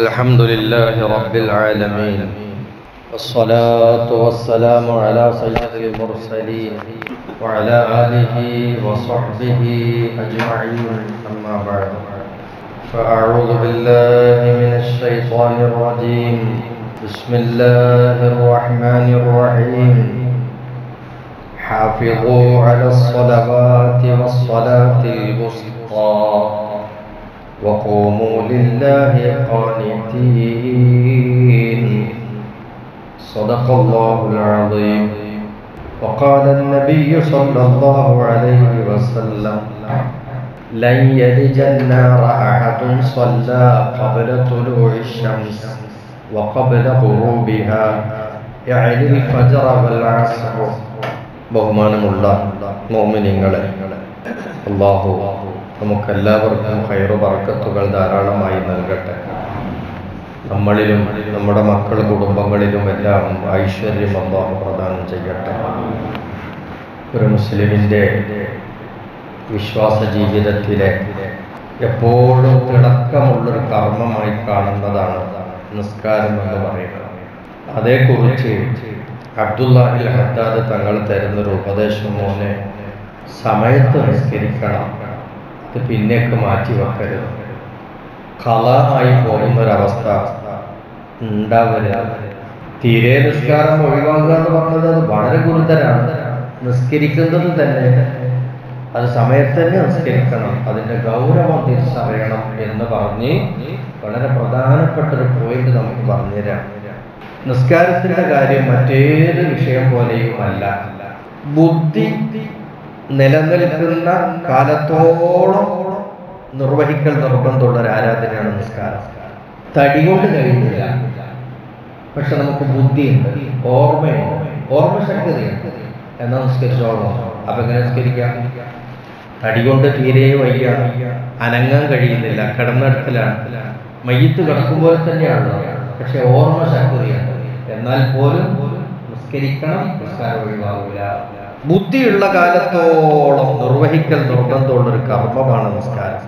الحمد لله رب العالمين والصلاة والسلام على سيد المرسلين وعلى آله وصحبه أجمعين أما بعد فأعوذ بالله من الشيطان الرجيم بسم الله الرحمن الرحيم حافظوا على الصلوات والصلاة الوسطى وقوموا لله قانتين صدق الله العظيم. وقال النبي صلى الله عليه وسلم لن يلج النار أحد صلى قبل طلوع الشمس وقبل غروبها يعني الفجر والعصر. ബഹുമാനമുള്ള മുഅ്മിനീങ്ങളെ, അല്ലാഹു നമുക്കെല്ലാവർക്കും ഖൈറ് ബർക്കത്തുകൾ ധാരാളമായി നൽകട്ടെ. നമ്മളിലും നമ്മുടെ മക്കൾ കുടുംബങ്ങളിലും എല്ലാം ഐശ്വര്യം അല്ലാഹു പ്രദാനം ചെയ്യട്ടെ. ഒരു മുസ്ലിമിൻ്റെ വിശ്വാസ ജീവിതത്തിലെ എപ്പോഴും തിളക്കമുള്ളൊരു കർമ്മമായി കാണുന്നതാണ് നിസ്കാരം എന്ന് പറയുന്നത്. അതേക്കുറിച്ച് അബ്ദുല്ലാഹിൽ ഹദ്ദാദ് തങ്ങൾ തരുന്നൊരു ഉപദേശം, മോനെ സമയത്ത് നിസ്കരിക്കണം, അത് പിന്നേക്ക് മാറ്റി വെക്കരുത്. ഖളായി പോകുന്നൊരവസ്ഥ ഉണ്ടാവരുത്. തീരെ നിസ്കാരം ഒഴിവാക്കുക എന്ന് പറഞ്ഞത് അത് വളരെ ഗുരുതരാണ്. നിസ്കരിക്കുന്നത് തന്നെ അത് സമയത്ത് തന്നെ നിസ്കരിക്കണം, അതിൻ്റെ ഗൗരവം തിരിച്ചറിയണം എന്ന് പറഞ്ഞ് വളരെ പ്രധാനപ്പെട്ടൊരു പോയിന്റ് നമുക്ക് പറഞ്ഞുതരാം. നിസ്കാരത്തിൻ്റെ കാര്യം മറ്റേത് വിഷയം പോലെയും അല്ല. ബുദ്ധി നിലനിൽക്കുന്ന കാലത്തോളം നിർവഹിക്കൽ നിർബന്ധമുള്ള ഒരു ആരാധനയാണ് നിസ്കാരം. തടി കൊണ്ട് കഴിയുന്നില്ല, പക്ഷെ നമുക്ക് ബുദ്ധിയുണ്ട്, ഓർമ്മയുണ്ട്, ഓർമ്മശക്തിയുണ്ട്. എന്നാൽ നിസ്കരിച്ചോളണം. അപ്പം എങ്ങനെ നിസ്കരിക്കാം? തടി കൊണ്ട് തീരെ വയ്യ, അനങ്ങാൻ കഴിയുന്നില്ല, കിടന്നിടത്തിലാണ്, മയ്യത്ത് കിടക്കുമ്പോൾ തന്നെയാണല്ലോ, പക്ഷെ ഓർമ്മശക്തിയുണ്ട്. എന്നാൽ പോലും നിസ്കരിക്കണം, നിസ്കാരം ഒഴിവാകില്ല. ബുദ്ധിയുള്ള കാലത്തോളം നിർവഹിക്കൽ നിർബന്ധമുള്ളൊരു കർമ്മമാണ് നിസ്കാരം.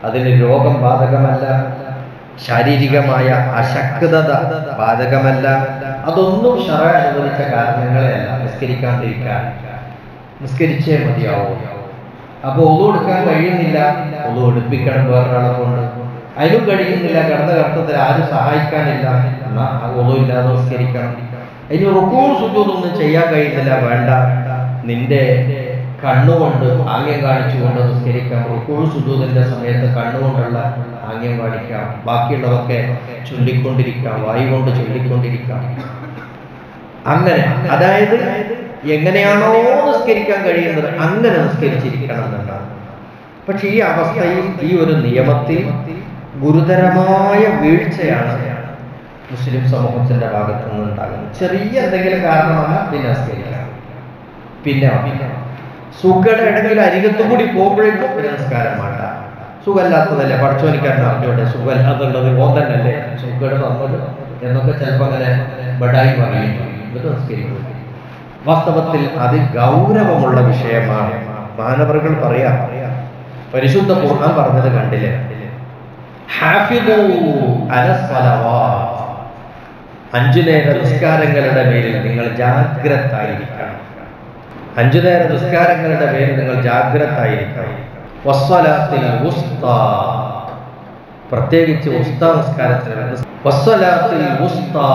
അതിന് രോഗം ബാധകമല്ല, ശാരീരികമായ അശക്തത ബാധകമല്ല. അതൊന്നും ശറഅ അനുവദിച്ച കാരണങ്ങളെയല്ല നിസ്കരിക്കാണ്ടിരിക്കാൻ. നിസ്കരിച്ചേ മതിയാവും. അപ്പോൾ ഒളു എടുക്കാൻ കഴിയുന്നില്ല, ഒളു എടുപ്പിക്കണം വേറൊരാളെ കൊണ്ട്. അതിനും കഴിയുന്നില്ല, കിടന്ന കർത്തത്തിൽ ആരും സഹായിക്കാനില്ല, എന്നാൽ ഒളു ഇല്ലാതെ നിസ്കരിക്കണം. അതിന് റുക്കൂ സുജൂദൊന്നും ചെയ്യാൻ കഴിയുന്നില്ല, വേണ്ട, നിന്റെ കണ്ണുകൊണ്ട് ആംഗ്യം കാണിച്ചുകൊണ്ട് നിസ്കരിക്കാം. റുക്കൂ സുജൂദിന്റെ സമയത്ത് കണ്ണുകൊണ്ടുള്ള ആംഗ്യം കാണിക്കാം, ബാക്കിയുള്ളതൊക്കെ ചൊല്ലിക്കൊണ്ടിരിക്കാം, വായു കൊണ്ട് ചൊല്ലിക്കൊണ്ടിരിക്കാം. അങ്ങനെ, അതായത് എങ്ങനെയാണോ നിസ്കരിക്കാൻ കഴിയുന്നത് അങ്ങനെ നിസ്കരിച്ചിരിക്കണം എന്നാണ്. പക്ഷെ ഈ അവസ്ഥയിൽ, ഈ ഒരു നിയമത്തിൽ ഗുരുതരമായ വീഴ്ചയാണ് മുസ്ലിം സമൂഹത്തിന്റെ ഭാഗത്തു നിന്നുണ്ടാകുന്നത്. ചെറിയ എന്തെങ്കിലും കാരണമാണ് പിന്നെ നിസ്കരിക്കാം. പിന്നെ സുഖയുടെ ഇടയിൽ അരികത്തും കൂടി പോകുമ്പോഴേക്കും പിന്നെ നിസ്കാരം വേണ്ട. സുഖമില്ലാത്തതല്ലേ, പഠിച്ചോനിക്കാൻ അറിഞ്ഞോട്ടെ, സുഖമില്ലാത്തുള്ളത് ഓന്തന്നല്ലേ സുഖയുടെ തന്നത് എന്നൊക്കെ ചിലപ്പോൾ അങ്ങനെ ബഡായി പറയുന്നു. ഇത് നിസ്കരിക്കും. വാസ്തവത്തിൽ അത് ഗൗരവമുള്ള വിഷയമാണ്. മാനവറുകൾ പറയാം, പരിശുദ്ധ ഖുർആൻ പറഞ്ഞത് കണ്ടില്ലേ, ഹാഫിദൂ അലസ്സലവാത്ത്, 5 നേര നിസ്കാരങ്ങളുടെ പേരിൽ നിങ്ങൾ ജാഗ്രതായിരിക്കണം. 5 നേര നിസ്കാരങ്ങളുടെ പേരിൽ നിങ്ങൾ ജാഗ്രതായിരിക്കണം. വസ്സലാത്തിൽ വുസ്താ, പ്രത്യേകിച്ച് ഉസ്താ നിസ്കാരത്തിന്, വസ്സലാത്തിൽ വുസ്താ,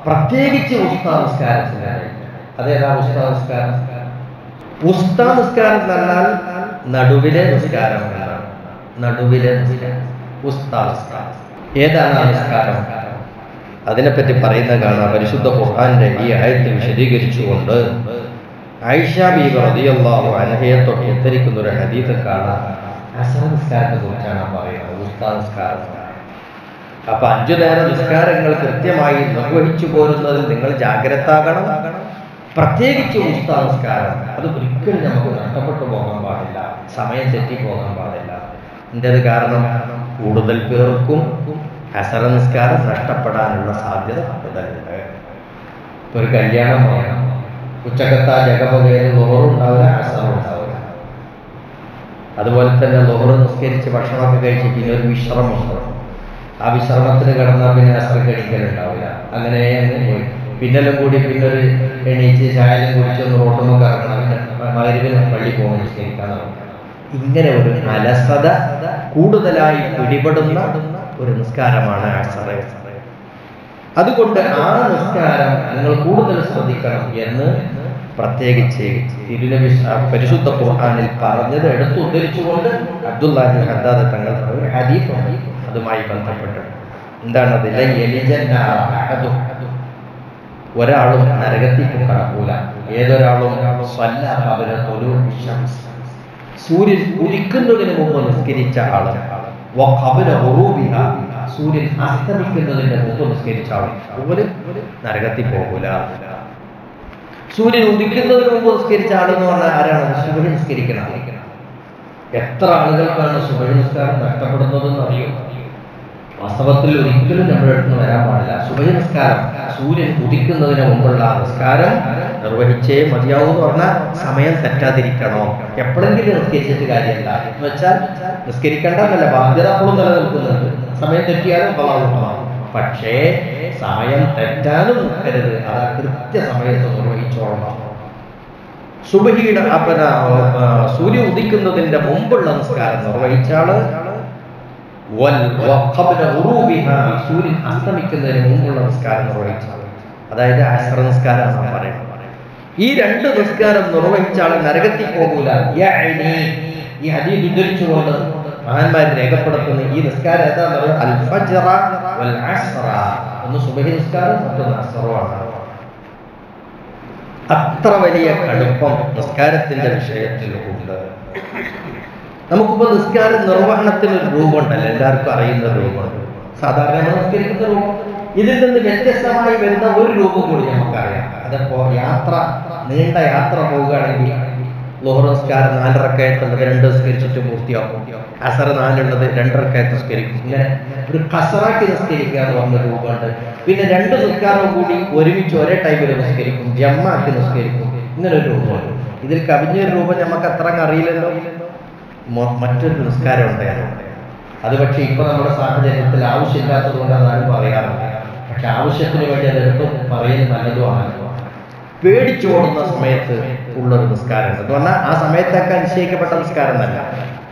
പ്രത്യേകിച്ച് ഉസ്താ നിസ്കാരത്തിന്. അതേതാ ഉസ്താ നിസ്കാരം? ഉസ്താ നിസ്കാരം എന്ന് പറഞ്ഞാൽ നടുവിലെ നിസ്കാരം, നടുവിലെ നിസ്കാരം, ഉസ്താ നിസ്കാരം. ഏതാണ് ആ നിസ്കാരം? അതിനെപ്പറ്റി പറയുന്ന കാണാം. പരിശുദ്ധ ഖുർആന്റെ ഈ ആയത്ത് വിശദീകരിച്ചുകൊണ്ട് ആയിഷ ബീവി റളിയല്ലാഹു അൻഹയെ തൊട്ട് ഉദ്ധരിക്കുന്ന ഒരു ഹദീസ് കാണാം. അസ്ർ നിസ്കാരത്തെ കുറിച്ചാണ് പറയുന്നത്, ഉസ്താ നിസ്കാരം. അപ്പൊ 5 നേര നിസ്കാരങ്ങൾ കൃത്യമായി നിർവഹിച്ചു പോരുന്നതിൽ നിങ്ങൾ ജാഗ്രതാകണം. പ്രത്യേകിച്ച് ഉസ്താ നിസ്കാരം അത് ഒരിക്കലും നമുക്ക് നഷ്ടപ്പെട്ടു പോകാൻ പാടില്ല, സമയം തെറ്റിപ്പോകാൻ പാടില്ല. എൻ്റെത് കാരണം കൂടുതൽ പേർക്കും അസറ നിസ്കാരം നഷ്ടപ്പെടാനുള്ള സാധ്യത കൂടുതലുണ്ട്. ഒരു കല്യാണം വേണം, ഉച്ചക്കത്താ ജഗപകയിൽ ളുഹറുണ്ടാവില്ല, അസറുണ്ടാവില്ല. അതുപോലെ തന്നെ ളുഹർ നിസ്കരിച്ച് ഭക്ഷണമൊക്കെ കഴിച്ച് പിന്നെ ഒരു വിശ്രമം. ആ വിശ്രമത്തിന് കിടന്നാൽ പിന്നെ അസർ കഴിക്കലുണ്ടാവില്ല. അങ്ങനെ പോയി പിന്നെല്ലാം കൂടി പിന്നെ ഒരു എണീച്ച് ചായലും കുടിച്ചൊന്ന് റോട്ടൊന്നും കറങ്ങണം, പിന്നെ മഗ്‌രിബിന് പള്ളി പോകാൻ നിശ്ചയിക്കാൻ. ഇങ്ങനെ ഒരു അലസത കൂടുതലായി പിടിപെടുന്ന ഒരു നിസ്കാരമാണ് അസർ. അതുകൊണ്ട് ആ നിസ്കാരം നിങ്ങൾ കൂടുതൽ ശ്രദ്ധിക്കണം എന്ന് പ്രത്യേകിച്ച് തിരുനബി പരിശുദ്ധ ഖുർആനിൽ പറഞ്ഞത് എടുത്തു ഉദ്ധരിച്ചുകൊണ്ട് അബ്ദുല്ലാഹി ഇബ്നു ഹദ്ദാദ് തങ്ങൾ ഒരു ഹദീസ് അതുമായി ബന്ധപ്പെട്ട് എന്താണത്? ഒരാളും നരകത്തിൽ കടക്കൂല. ഏതൊരാളും സൂര്യൻ ഉദിക്കുന്നതിന് മുമ്പ് നിസ്കരിച്ച ആള്, സൂര്യൻ അസ്തമിക്കുന്നതിന്റെ മുമ്പ് നിസ്കരിച്ച ആൾ അതുപോലെ നരകത്തിൽ പോകൂല. സൂര്യൻ ഉദിക്കുന്നതിന് മുമ്പ് നിസ്കരിച്ച ആളെന്ന് പറഞ്ഞാൽ ആരാണ്? സുബഹി നിസ്കരിക്കണം. എത്ര ആളുകൾക്കാണ് സുബഹി നിസ്കാരം നഷ്ടപ്പെടുന്നതെന്ന് അറിയും. വാസ്തവത്തിൽ ഒരിക്കലും നമ്മുടെ അടുത്ത് വരാൻ പാടില്ല. സുബഹി നിസ്കാരം സൂര്യൻ ഉദിക്കുന്നതിന് മുമ്പുള്ള നിസ്കാരം നിർവഹിച്ചേ മതിയാവൂ എന്ന് പറഞ്ഞാൽ സമയം തെറ്റാതിരിക്കണോ. എപ്പോഴെങ്കിലും നിസ്കരിച്ചിട്ട് കാര്യമില്ല എന്ന് വെച്ചാൽ നിസ്കരിക്കേണ്ടതല്ല, ബാധ്യത അപ്പോഴും നിലനിൽക്കുന്നുണ്ട്. സമയം തെറ്റിയാലും ഫലം. പക്ഷേ സമയം തെറ്റാനും നിൽക്കരുത്. അത് കൃത്യസമയത്ത് നിർവഹിച്ചോളണം. സുബഹിയുടെ സൂര്യൻ ഉദിക്കുന്നതിന്റെ മുമ്പുള്ള നിസ്കാരം നിർവഹിച്ചാള്, സൂര്യൻ അസ്തമിക്കുന്നതിന് മുമ്പുള്ള നിസ്കാരം നിർവഹിച്ചാള്, അതായത് അസ്ർ നിസ്കാരമാണ് പറയുന്നത്. ഈ രണ്ട് നിസ്കാരം നിർവഹിച്ചാൽ നരകത്തിൽ പോകൂല. ഈ ഹദീസ് ഉദ്ധരിച്ചുകൊണ്ട് മഹാന്മാർ രേഖപ്പെടുത്തുന്ന ഈ നിസ്കാരം ഏതാന്ന് പറയുന്നത് അൽ ഫജ്റ വൽ അസ്റ. ഒന്ന് സുബഹി നിസ്കാരം, മറ്റൊന്ന് അസ്റുമാണ്. അത്ര വലിയ കടുപ്പം നിസ്കാരത്തിന്റെ വിഷയത്തിൽ ഉണ്ട്. നമുക്കിപ്പോ നിസ്കാര നിർവഹണത്തിന് ഒരു രൂപമുണ്ടല്ലോ, എല്ലാവർക്കും അറിയുന്ന രൂപമുണ്ട്. സാധാരണ നിസ്കരിക്കുന്ന രൂപം, ഇതിൽ നിന്ന് വ്യത്യസ്തമായി വരുന്ന ഒരു രൂപം കൂടി നമുക്കറിയാം. അതിപ്പോ നീണ്ട യാത്ര പോവുകയാണെങ്കിൽ ളുഹർ നിസ്കാരം 4 റക്അത്തുള്ളത് 2 നിസ്കരിച്ചിട്ട് പൂർത്തിയാക്കും. അസർ 4 ഉള്ളത് 2 റക്അത്ത് നിസ്കരിക്കും. ഇങ്ങനെ ഒരു കസറാക്കി നിസ്കരിക്കുക എന്ന് പറഞ്ഞ രൂപമുണ്ട്. പിന്നെ 2 നിസ്കാരവും കൂടി ഒരുമിച്ച് ഒരേ ടൈമിൽ നിസ്കരിക്കും, ജമ്മാക്കി നിസ്കരിക്കും. ഇങ്ങനെ ഒരു രൂപമുണ്ട്. ഇതിൽ കവിഞ്ഞൊരു രൂപം നമുക്ക് അത്ര അറിയില്ലല്ലോ. മറ്റൊരു നിസ്കാരം ഉണ്ടായിരുന്നു. അത് പക്ഷേ ഇപ്പൊ നമ്മുടെ സാഹചര്യത്തിൽ ആവശ്യമില്ലാത്തത് കൊണ്ടാണ് ആരും പറയാറില്ല. പക്ഷെ ആവശ്യത്തിന് വേണ്ടി അതെടുത്ത് പറയുന്നത് നല്ലതുമാണ്. പേടിച്ചോടുന്ന സമയത്ത് ഉള്ളൊരു നിസ്കാരം എന്ന് പറഞ്ഞാൽ ആ സമയത്തൊക്കെ നിശ്ചയിക്കപ്പെട്ട നിസ്കാരം തന്നെ.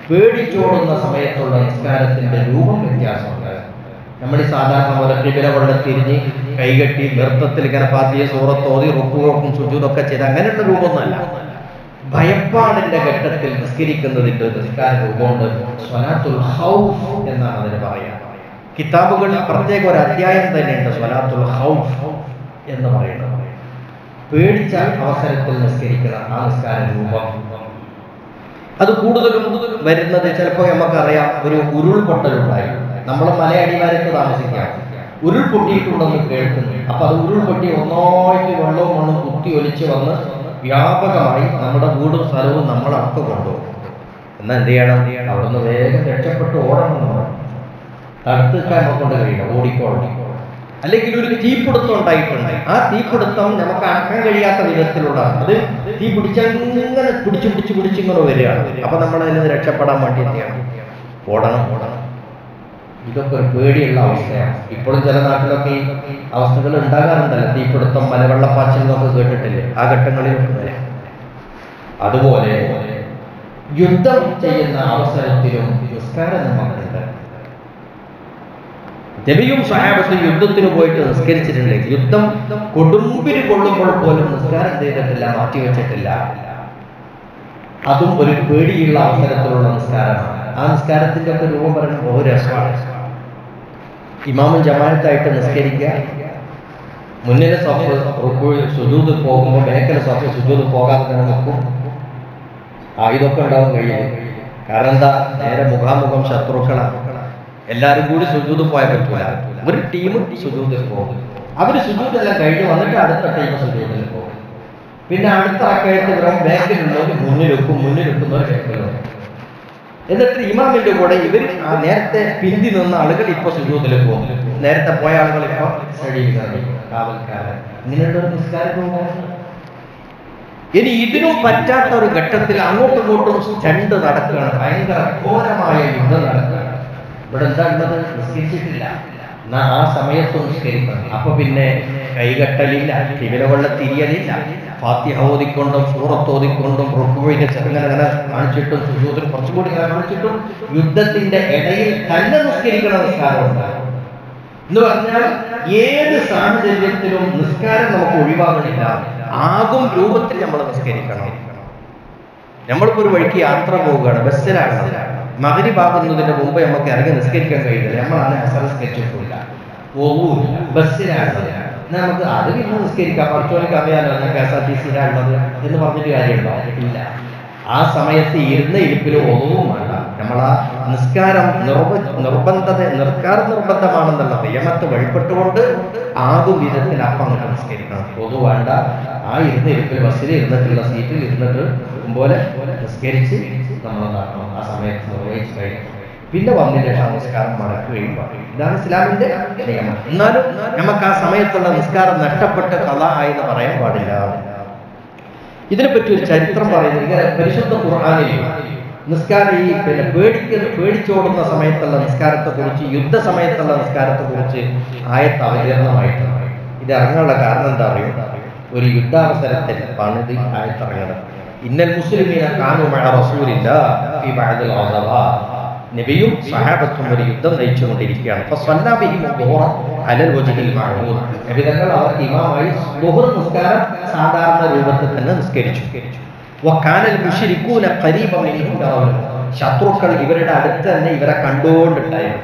പേടിച്ചോടുന്ന സമയത്തുള്ള നിസ്കാരത്തിന്റെ രൂപം വ്യത്യാസമുണ്ട്. നമ്മൾ ഈ സാധാരണ പോലെ കിബില വെള്ളത്തിരിഞ്ഞ് കൈകെട്ടി നൃത്തത്തിൽ ഇങ്ങനെ ഫാത്തിഹ സൂറത്ത് ഓതി റുക്കുഉം സുജൂദൊക്കെ ചെയ്ത് അങ്ങനെയുള്ള രൂപമൊന്നുമല്ല. ഭയപ്പാടിന്റെ ഘട്ടത്തിൽ നിസ്കരിക്കുന്നതിന്റെ നിസ്കാര രൂപമുണ്ട്. സ്വലാത്തുൽ ഖൗഫ് എന്നാണ് അതിന് പറയുക. കിതാബുകളിൽ പ്രത്യേക ഒരു അധ്യായം തന്നെയുണ്ട് സ്വലാത്തുൽ ഖൗഫ് എന്ന് പറയുന്നത്. പേടിച്ച അവസരത്തിൽ നിസ്കരിക്കുന്ന ആ നിസ്കാര രൂപം അത് കൂടുതലും വരുന്നത് ചിലപ്പോൾ നമുക്കറിയാം. ഒരു ഉരുൾപൊട്ടലുണ്ടായി, നമ്മൾ മലയടിവാരത്ത് താമസിക്കാം, ഉരുൾപൊട്ടിയിട്ടുണ്ടെന്ന് കേൾക്കുന്നു. അപ്പൊ അത് ഉരുൾപൊട്ടി ഒന്നായിട്ട് വെള്ളവും മണ്ണും കുത്തി ഒലിച്ച് വന്ന് വ്യാപകമായി നമ്മുടെ വീടും സ്ഥലവും നമ്മളടക്കം കൊണ്ടുപോകും. എന്നാൽ എന്ത് ചെയ്യണം? അവിടുന്ന് വേഗം രക്ഷപ്പെട്ട് ഓടണം. തടുത്ത് നമ്മളെ കൊണ്ട് കഴിയണം, ഓടിക്കോളണം. അല്ലെങ്കിൽ ഒരു തീപിടുത്തം ഉണ്ടായിട്ടുണ്ട്, ആ തീപിടുത്തം നമുക്ക് അടക്കാൻ കഴിയാത്ത വിധത്തിലുള്ളതാണ്. അത് തീ പിടിച്ചിങ്ങനെ പിടിച്ചിങ്ങനെ വരികയാണ്. അപ്പൊ നമ്മൾ അതിൽ നിന്ന് രക്ഷപ്പെടാൻ വേണ്ടി എന്ത് ചെയ്യണം? ഓടണം. ഇതൊക്കെ ഒരു പേടിയുള്ള അവസ്ഥയാണ്. ഇപ്പോഴും ചില നാട്ടിലൊക്കെ ഈ അവസ്ഥകൾ ഉണ്ടാകാറുണ്ടല്ലോ. തീപിടുത്തം, മലവെള്ളപ്പാച്ചിൽ എന്നൊക്കെ കേട്ടിട്ടില്ലേ? ആ ഘട്ടങ്ങളിലൊക്കെ വരാം. അതുപോലെ യുദ്ധം ചെയ്യുന്ന അവസരത്തിലും നിസ്കാരം നമുക്കുണ്ട്. നബിയും സഹാബത്തും യുദ്ധത്തിന് പോയിട്ട് നിസ്കരിച്ചിട്ടുണ്ട്. യുദ്ധം കൊടുമ്പിരി കൊള്ളുമ്പോൾ പോലും നിസ്കാരം ചെയ്തിട്ടില്ല, മാറ്റിവെച്ചിട്ടില്ല. അതും ഒരു പേടിയുള്ള അവസരത്തിലുള്ള നിസ്കാരമാണ്. ആ നിസ്കാരത്തിന്റെ ഒക്കെ രൂപം പറയുന്നത് ഒരു രസമാണ്. ഇമാമും ജമാഅത്തായിട്ട് നിസ്കരിക്കുക, മുന്നിലെ സഫ് റുക്കൂഇൽ സുജൂദ് പോകുമ്പോൾ ബേക്കലെ സഫ് സുജൂദ് പോകാതെ നോക്കും. ഇതൊക്കെ ഉണ്ടാവാൻ കഴിയും. കാരണം എന്താ? നേരെ മുഖാമുഖം ശത്രുക്കളാണ്. എല്ലാവരും കൂടി സുജൂദ് പോയാൽ പറ്റൂല. ഒരു ടീം സുജൂദിൽ പോകും. അവര് സുജൂദെല്ലാം കഴിഞ്ഞ് വന്നിട്ട് അടുത്ത ടീം സുജൂദിൽ പോകും. പിന്നെ അടുത്ത റക്അത്ത് ബാക്കിലുള്ളവർ മുന്നിലെത്തുന്നവർ ബാക്കിലുള്ളവർ. എന്നിട്ട് ഇമാമിന്റെ കൂടെ ഇവർ നേരത്തെ പിന്തി നിന്ന ആളുകൾ ഇപ്പൊ സുജൂദിൽ പോകും. നേരത്തെ പോയ ആളുകൾ ഇപ്പൊ കാവൽക്കാരൻ. ഇങ്ങനെയുള്ള ഒരു നിസ്കാരം. ഇനി ഇതിനും പറ്റാത്ത ഒരു ഘട്ടത്തിൽ അങ്ങോട്ടും ഇങ്ങോട്ടും സ്റ്റണ്ട് നടക്കുകയാണ്. ഭയങ്കര ഘോരമായ യുദ്ധം നടക്കുകയാണ്. ഇവിടെ എന്താ ഉള്ളത്? നിസ്കരിച്ചിട്ടില്ല. എന്നാ ആ സമയത്ത് നിസ്കരിക്കണം. അപ്പൊ പിന്നെ കൈകെട്ടലില്ല, കിവിലവെള്ള തിരിയലില്ല, ഫാത്തിഹ ഓതിക്കൊണ്ടും സൂറത്ത് ഓതിക്കൊണ്ടും റുക്കുവിന്റെ ചെറുങ്ങനെ കാണിച്ചിട്ടും സുജൂദിൽ കുറച്ചുകൂടി കാണിച്ചിട്ടും യുദ്ധത്തിന്റെ ഇടയിൽ തന്നെ നിസ്കരിക്കണ നിസ്കാരമുണ്ട് എന്ന് പറഞ്ഞാൽ ഏത് സാഹചര്യത്തിലും നിസ്കാരം നമുക്ക് ഒഴിവാകണില്ല. ആകും രൂപത്തിൽ നമ്മൾ നിസ്കരിക്കണം. നമ്മളിപ്പോ ഒരു വഴിക്ക് യാത്ര പോവുകയാണ്, ബസ്സിലാണ്, മഗ്‌രിബാകുന്നതിന് മുമ്പ് നമുക്ക് ഇറങ്ങി നിസ്കരിക്കാൻ കഴിയില്ല. നമ്മളാണ് അസർ നിസ്കരിച്ചിട്ടില്ല, പോകൂല, ബസ്സിലാണ്. നമുക്ക് അത് പിന്നെ നിസ്കരിക്കാം, കുറച്ചുകൂടി അറിയാലോ ഞാൻ KSRTC-യിലുള്ളത് എന്ന് പറഞ്ഞിട്ട് കാര്യമുണ്ടോ? ഇല്ല. ആ സമയത്ത് ഇരുന്ന ഇരിപ്പിൽ ഒന്നും വേണ്ട. നമ്മളാ നിസ്കാരം നിർബന്ധമാണെന്നുള്ള നിയമത്തെ വഴിപ്പെട്ടുകൊണ്ട് ആകും വിധത്തിൽ അപ്പം അങ്ങോട്ട് നിസ്കരിക്കണം. പൊതു വേണ്ട. ആ ഇരുന്ന ഇരിപ്പിൽ ബസ്സിൽ ഇരുന്നിട്ടുള്ള സീറ്റിൽ ഇരുന്നിട്ട് പോലെ നിസ്കരിച്ച് നമ്മളെന്താക്കണം, ആ സമയത്ത് നിർവഹിച്ച് കഴിയും. പിന്നെ വന്നതിന് ശേഷം നിസ്കാരം മടക്കുകയും പറയും. ഇതാണ് ഇസ്ലാമിന്റെ നിയമം. എന്നാലും നമുക്ക് ആ സമയത്തുള്ള നിസ്കാരം നഷ്ടപ്പെട്ട് ഖളാ ആയെന്ന് പറയാൻ പാടില്ല. ഇതിനെപ്പറ്റി ഒരു ചരിത്രം പറയുന്നത് ഇങ്ങനെ പരിശുദ്ധ ഖുർആനിൽ നിസ്കാരം ഈ പേടിച്ചോടുന്ന സമയത്തുള്ള നിസ്കാരത്തെ കുറിച്ച്, യുദ്ധ സമയത്തുള്ള നിസ്കാരത്തെ കുറിച്ച് ആയത്ത് അവതീർണമായിട്ടുണ്ട്. ഇത് ഇറങ്ങാനുള്ള കാരണം എന്താ അറിയും? ഒരു യുദ്ധാവസരത്തിൽ പണിത് ആയത്ത് ഇറങ്ങുന്നത്. ഇന്നൽ മുസ്ലിമീന കാനൂ മഅ റസൂലില്ലാഹി ഫീ ബഅദിൽ ഗസവാ. നബിയും സഹാബത്തും ഒരു യുദ്ധം നയിച്ചുകൊണ്ടിരിക്കുകയാണ്. നബി തങ്ങൾ അവർക്ക് ഇമാമായി ളുഹർ നിസ്കാരം സാധാരണ രൂപത്തിൽ തന്നെ നിസ്കരിച്ചു. ശത്രുക്കൾ ഇവരുടെ അടുത്ത് തന്നെ ഇവരെ കണ്ടുകൊണ്ടുണ്ടായിരുന്നു.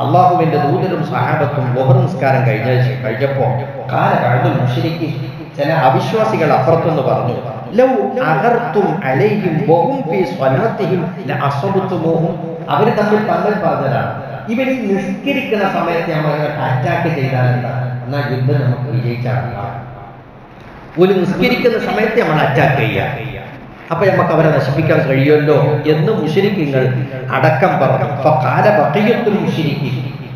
അള്ളാഹുവിന്റെ ദൂതരും സഹാബത്തും ളുഹർ നിസ്കാരം കഴിഞ്ഞപ്പോ ചില അവിശ്വാസികൾ അപ്പുറത്തുനിന്ന് പറഞ്ഞു, അവര് തമ്മിൽ പറഞ്ഞതാണ്, ഇവർ നിസ്കരിക്കുന്ന സമയത്ത് നമ്മൾ അറ്റാക്ക് ചെയ്താലെന്താ, എന്നാൽ യുദ്ധം നമുക്ക് വിജയിച്ചാണ്. ഒരു നിസ്കരിക്കുന്ന സമയത്ത് നമ്മൾ അറ്റാക്ക് ചെയ്യാം, അപ്പൊ നമുക്ക് അവരെ നശിപ്പിക്കാൻ കഴിയുമല്ലോ എന്ന് മുശ്രിക്കുകൾ അടക്കം പറഞ്ഞു.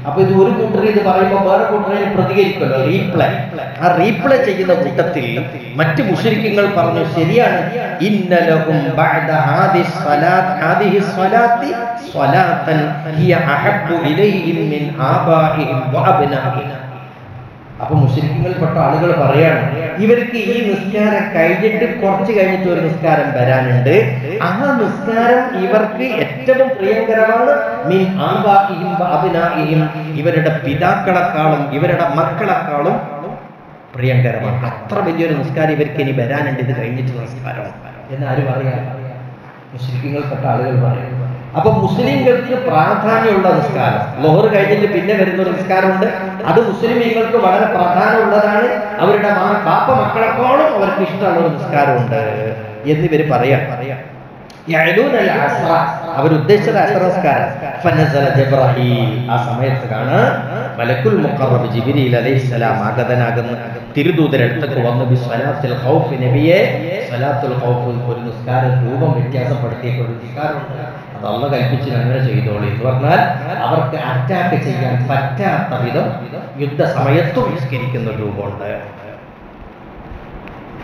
അപ്പൊ ഇത് ഒരു കൂട്ടർ ഇത് പറയുമ്പോൾ വേറെ കൂട്ടറിന് പ്രതികരിക്കുമല്ലോ, റീപ്ലൈ. ആ റീപ്ലൈ ചെയ്യുന്ന കൂട്ടത്തിൽ മറ്റ് മുശ്രിക്കുകൾ പറഞ്ഞു, ശരിയാണ്, ഇന്നലഹും ബഅദ ഹാദിഹി സ്വലാത്തി സ്വലാത്തൻ ഹിയ അഹബ്ബു ഇലൈഹിം മിൻ ആബാഇഹിം വഅബ്നാഇഹിം. അപ്പൊ മുശ്രിക്കുകൾപ്പെട്ട ആളുകൾ പറയാണ്, ഇവർക്ക് ഈ നിസ്കാരം കഴിഞ്ഞിട്ട് കുറച്ച് കഴിഞ്ഞിട്ട് ഒരു നിസ്കാരം വരാനുണ്ട്, ആ നിസ്കാരം ഇവർക്ക് ഏറ്റവും പ്രിയങ്കരമാണ്, മിൻ ആബാഇഹിം വഅബ്നാഇഹിം, ഇവരുടെ പിതാക്കളെക്കാളും ഇവരുടെ മക്കളെക്കാളും പ്രിയങ്കരമാണ്. അത്ര വലിയൊരു നിസ്കാരം ഇവർക്ക് ഇനി വരാനുണ്ട്, ഇത് കഴിഞ്ഞിട്ട് നിസ്കാരം എന്നാരും പറയാ? മുശ്രിക്കുകൾപ്പെട്ട ആളുകൾ പറയും. അപ്പൊ മുസ്ലിങ്ങൾക്ക് പ്രാധാന്യമുള്ള നിസ്കാരം ളുഹർ കഴിഞ്ഞിട്ട് പിന്നെ വരുന്ന ഒരു നിസ്കാരമുണ്ട്, അത് മുസ്ലിമീങ്ങൾക്ക് വളരെ പ്രാധാന്യമുള്ളതാണ്, അവരുടെ ബാപ്പ മക്കളെക്കാളും അവർക്ക് ഇഷ്ടമുള്ള ഒരു നിസ്കാരമുണ്ട് എന്നിവർ പറയാം. അവരുദ്ദേശിച്ചത് അസ്ർ നിസ്കാരം. ഫനസല ജിബ്രീൽ, ആ സമയത്ത് കാണാൻ മലക്കുൽ മുഖറബ് ജിബ്രീൽ അലൈഹിസ്സലാം ആഗതനാകുന്ന തിരുദൂതരടുത്തേക്ക് വന്നു. ബിസ്വലാത്തുൽ ഖൗഫ്, നബിയെ സ്വലാത്തുൽ ഖൗഫ് ഒരു നിസ്കാര രൂപം വ്യത്യാസപ്പെടുത്തിയ ഒരു നിസ്കാരമുണ്ട്, അത് അല്ലാഹു കൽപ്പിച്ച് അങ്ങനെ ചെയ്തോളി എന്ന് പറഞ്ഞാൽ അവർക്ക് അറ്റാക്ക് ചെയ്യാൻ പറ്റാത്ത വിധം യുദ്ധ സമയത്തും നിസ്കരിക്കുന്ന രൂപമുണ്ട്.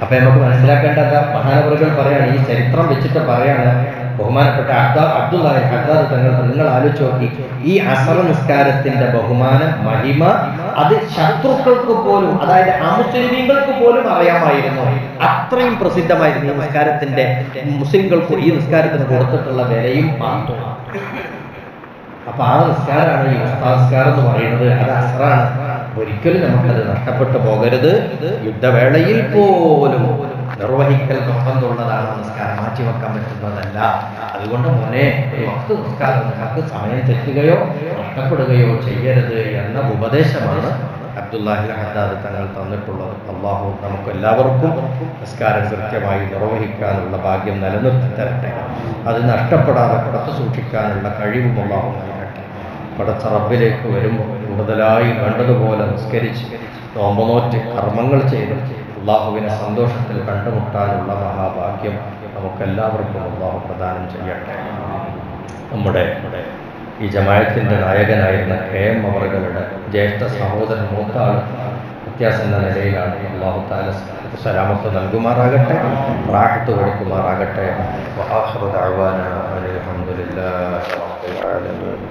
അപ്പൊ നമുക്ക് മനസ്സിലാക്കേണ്ടത് മഹാനവറുകൾ പറയാണ്, ഈ ചരിത്രം വെച്ചിട്ട് പറയാണ്, ബഹുമാനപ്പെട്ട അബ്ദുല്ലാഹി ഹദ്ദാദ് തങ്ങൾ, നിങ്ങൾ ആലോചിച്ച് നോക്കി, ഈ അസ്ർ നിസ്കാരത്തിന്റെ ബഹുമാനം, മഹിമ അത് ശത്രുക്കൾക്ക് പോലും, അതായത് അമുസ്ലിമീങ്ങൾക്ക് പോലും അറിയാമായിരുന്നു. അത്രയും പ്രസിദ്ധമായിരുന്നു ഈ നിസ്കാരത്തിന്റെ, മുസ്ലിങ്ങൾക്ക് ഈ നിസ്കാരത്തിന് കൊടുത്തിട്ടുള്ള വിലയും മാത്രം. അപ്പൊ ആ നിസ്കാരമാണ് ഈ നിസ്കാരം എന്ന് പറയുന്നത്, അത് അസ്റാണ്. ഒരിക്കലും നമുക്കത് നഷ്ടപ്പെട്ടു പോകരുത്. യുദ്ധവേളയിൽ പോലും നിർവഹിക്കൽ നിർബന്ധമുള്ളതാണ് നിസ്കാരം, മാറ്റിവെക്കാൻ പറ്റുന്നതല്ല. അതുകൊണ്ട് മോനെ, വഖ്ത് നിസ്കാരം നമുക്ക് സമയം തെറ്റുകയോ നഷ്ടപ്പെടുകയോ ചെയ്യരുത് എന്ന ഉപദേശമാണ് അബ്ദുല്ലാഹി ഹദ്ദാദ് തങ്ങൾ തന്നിട്ടുള്ളത്. അള്ളാഹു നമുക്ക് എല്ലാവർക്കും നിസ്കാരം കൃത്യമായി നിർവഹിക്കാനുള്ള ഭാഗ്യം നിലനിർത്തി തരട്ടെ. അത് നഷ്ടപ്പെടാതെ പുറത്തു സൂക്ഷിക്കാനുള്ള കഴിവും അള്ളാഹു നൽകട്ടെ. പടച്ച റബ്ബിലേക്ക് വരുമ്പോൾ കൂടുതലായി വേണ്ടതുപോലെ നിസ്കരിച്ച് നോമ്പുനോറ്റ് കർമ്മങ്ങൾ ചെയ്ത് അള്ളാഹുവിനെ സന്തോഷത്തിൽ കണ്ടുമുട്ടാനുള്ള മഹാഭാഗ്യം നമുക്കെല്ലാവർക്കും അള്ളാഹു പ്രദാനം ചെയ്യട്ടെ. നമ്മുടെ ഈ ജമാഅത്തിന്റെ നായകനായിരുന്ന KM അവറുകളുടെ ജ്യേഷ്ഠ സഹോദരൻ മൂത്ത ആൾ വ്യത്യാസം എന്ന നിലയിലാണ്. അള്ളാഹു തആല സലാമത്ത് നൽകുമാറാകട്ടെ, റാഹത്ത് കൊടുക്കുമാറാകട്ടെ. വആഖിറു ദഅവാനാ അൽഹംദുലില്ലാഹി. لله رب العالمين.